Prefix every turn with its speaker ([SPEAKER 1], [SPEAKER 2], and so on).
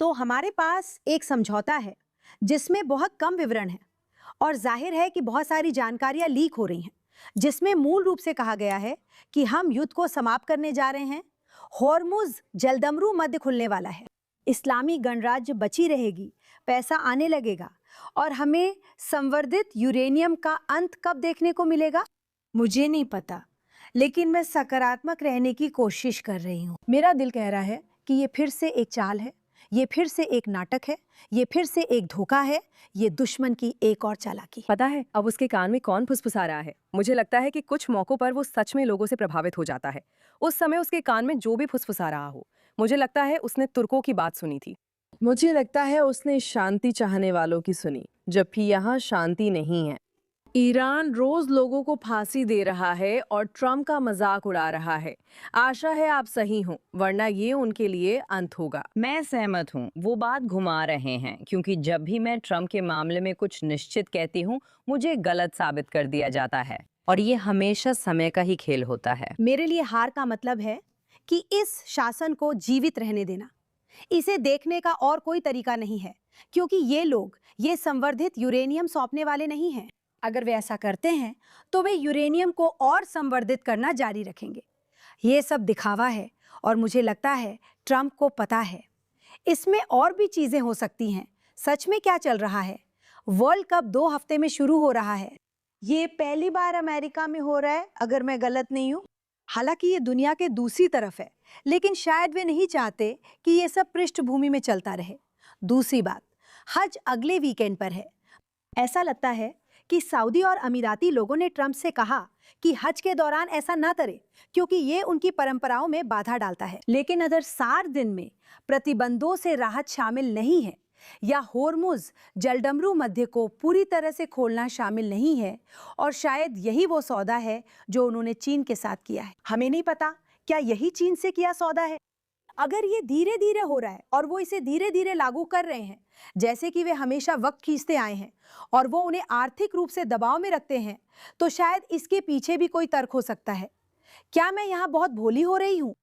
[SPEAKER 1] तो हमारे पास एक समझौता है जिसमें बहुत कम विवरण है और जाहिर है कि बहुत सारी जानकारियां लीक हो रही हैं, जिसमें मूल रूप से कहा गया है कि हम युद्ध को समाप्त करने जा रहे हैं। होर्मुज जलदमरू मध्य खुलने वाला है, इस्लामी गणराज्य बची रहेगी, पैसा आने लगेगा और हमें संवर्धित यूरेनियम का अंत कब देखने को मिलेगा मुझे नहीं पता, लेकिन मैं सकारात्मक रहने की कोशिश कर रही हूँ। मेरा दिल कह रहा है कि ये फिर से एक चाल है, ये फिर से एक नाटक है, ये फिर से एक धोखा है, ये दुश्मन की एक और चालाकी।
[SPEAKER 2] पता है अब उसके कान में कौन फुसफुसा रहा है? मुझे लगता है कि कुछ मौकों पर वो सच में लोगों से प्रभावित हो जाता है। उस समय उसके कान में जो भी फुसफुसा रहा हो, मुझे लगता है उसने तुर्कों की बात सुनी थी।
[SPEAKER 3] मुझे लगता है उसने शांति चाहने वालों की सुनी, जबकि यहाँ शांति नहीं है। ईरान रोज लोगों को फांसी दे रहा है और ट्रम्प का मजाक उड़ा रहा है। आशा है आप सही हों, वरना ये उनके लिए अंत होगा।
[SPEAKER 4] मैं सहमत हूँ, वो बात घुमा रहे हैं, क्योंकि जब भी मैं ट्रम्प के मामले में कुछ निश्चित कहती हूँ, मुझे गलत साबित कर दिया जाता है और ये हमेशा समय का ही खेल होता है।
[SPEAKER 1] मेरे लिए हार का मतलब है कि इस शासन को जीवित रहने देना। इसे देखने का और कोई तरीका नहीं है, क्योंकि ये लोग ये संवर्धित यूरेनियम सौंपने वाले नहीं हैं। अगर वे ऐसा करते हैं तो वे यूरेनियम को और संवर्धित करना जारी रखेंगे। ये सब दिखावा है और मुझे लगता है ट्रम्प को पता है। इसमें और भी चीजें हो सकती हैं। सच में क्या चल रहा है? वर्ल्ड कप 2 हफ्ते में शुरू हो रहा है। ये पहली बार अमेरिका में हो रहा है, अगर मैं गलत नहीं हूँ। हालांकि ये दुनिया के दूसरी तरफ है, लेकिन शायद वे नहीं चाहते कि ये सब पृष्ठभूमि में चलता रहे। दूसरी बात, हज अगले वीकेंड पर है। ऐसा लगता है कि सऊदी और अमीराती लोगों ने ट्रम्प से कहा कि हज के दौरान ऐसा न करे, क्योंकि ये उनकी परंपराओं में बाधा डालता है। लेकिन अगर 60 दिन में प्रतिबंधों से राहत शामिल नहीं है या होर्मुज जलडमरू मध्य को पूरी तरह से खोलना शामिल नहीं है, और शायद यही वो सौदा है जो उन्होंने चीन के साथ किया है। हमें नहीं पता क्या यही चीन से किया सौदा है। अगर ये धीरे धीरे हो रहा है और वो इसे धीरे धीरे लागू कर रहे हैं, जैसे कि वे हमेशा वक्त खींचते आए हैं, और वो उन्हें आर्थिक रूप से दबाव में रखते हैं, तो शायद इसके पीछे भी कोई तर्क हो सकता है। क्या मैं यहाँ बहुत भोली हो रही हूँ?